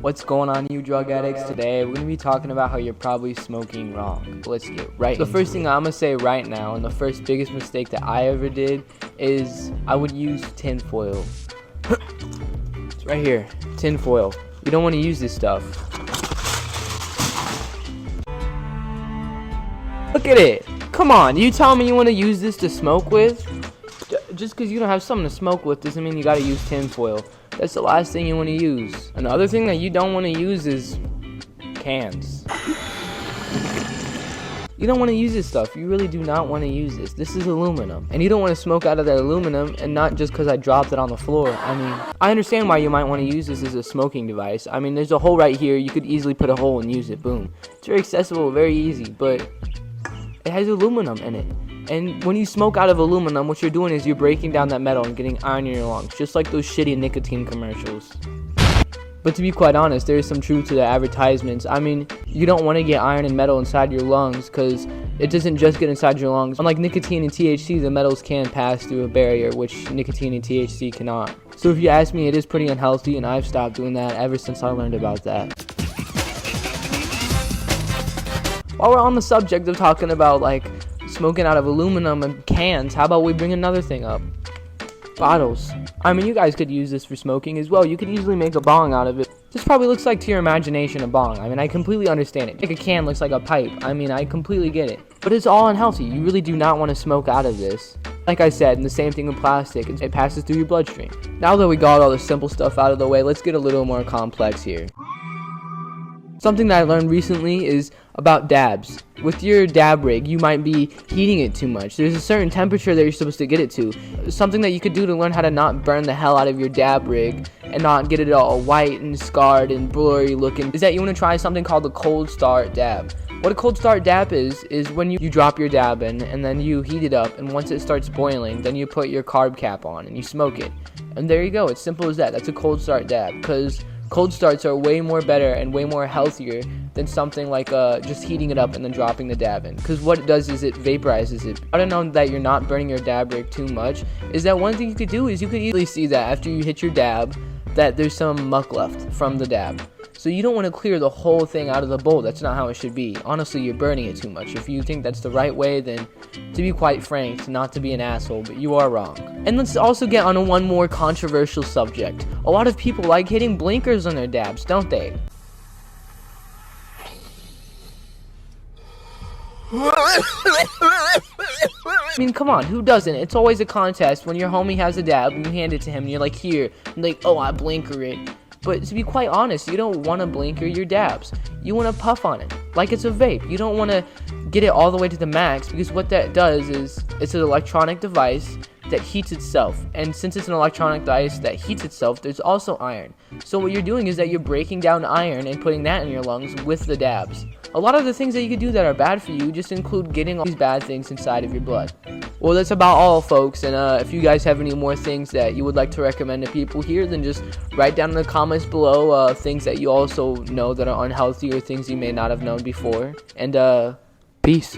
What's going on, you drug addicts? Today we're going to be talking about how you're probably smoking wrong. Let's get right into it. The first thing I'm going to say right now, and the first biggest mistake that I ever did, is I would use tin foil. It's right here, tin foil. You don't want to use this stuff. Look at it. Come on, you tell me you want to use this to smoke with? Just because you don't have something to smoke with doesn't mean you got to use tin foil. That's the last thing you want to use. Another thing that you don't want to use is cans. You don't want to use this stuff. You really do not want to use this. This is aluminum. And you don't want to smoke out of that aluminum, and not just because I dropped it on the floor. I mean, I understand why you might want to use this as a smoking device. I mean, there's a hole right here. You could easily put a hole and use it. Boom. It's very accessible, very easy, but it has aluminum in it. And when you smoke out of aluminum, what you're doing is you're breaking down that metal and getting iron in your lungs, just like those shitty nicotine commercials. But to be quite honest, there is some truth to the advertisements. I mean, you don't want to get iron and metal inside your lungs because it doesn't just get inside your lungs. Unlike nicotine and THC, the metals can pass through a barrier, which nicotine and THC cannot. So if you ask me, it is pretty unhealthy, and I've stopped doing that ever since I learned about that. While we're on the subject of talking about, like, smoking out of aluminum and cans, how about we bring another thing up? Bottles. I mean, you guys could use this for smoking as well. You could easily make a bong out of it. This probably looks like, to your imagination, a bong. I mean, I completely understand it. Like a can looks like a pipe. I mean, I completely get it. But it's all unhealthy. You really do not want to smoke out of this. Like I said, and the same thing with plastic, it passes through your bloodstream. Now that we got all the simple stuff out of the way, let's get a little more complex here. Something that I learned recently is about dabs. With your dab rig, you might be heating it too much. There's a certain temperature that you're supposed to get it to. Something that you could do to learn how to not burn the hell out of your dab rig and not get it all white and scarred and blurry looking is that you want to try something called the cold start dab. What a cold start dab is when you drop your dab in and then you heat it up, and once it starts boiling, then you put your carb cap on and you smoke it. And there you go. It's simple as that. That's a cold start dab, because cold starts are way more better and way more healthier than something like just heating it up and then dropping the dab in. Because what it does is it vaporizes it. How to know that you're not burning your dab rig too much is that one thing you could do is you could easily see that after you hit your dab that there's some muck left from the dab. So you don't want to clear the whole thing out of the bowl. That's not how it should be. Honestly, you're burning it too much. If you think that's the right way, then to be quite frank, not to be an asshole, but you are wrong. And let's also get on one more controversial subject. A lot of people like hitting blinkers on their dabs, don't they? I mean, come on, who doesn't? It's always a contest when your homie has a dab and you hand it to him and you're like, here, and like, oh, I blinker it. But to be quite honest, you don't want to blinker your dabs. You want to puff on it like it's a vape. You don't want to get it all the way to the max, because what that does is it's an electronic device that heats itself. And since it's an electronic device that heats itself, there's also iron. So what you're doing is that you're breaking down iron and putting that in your lungs with the dabs. A lot of the things that you could do that are bad for you just include getting all these bad things inside of your blood. Well, that's about all, folks, and if you guys have any more things that you would like to recommend to people here, then just write down in the comments below things that you also know that are unhealthy or things you may not have known before. And peace.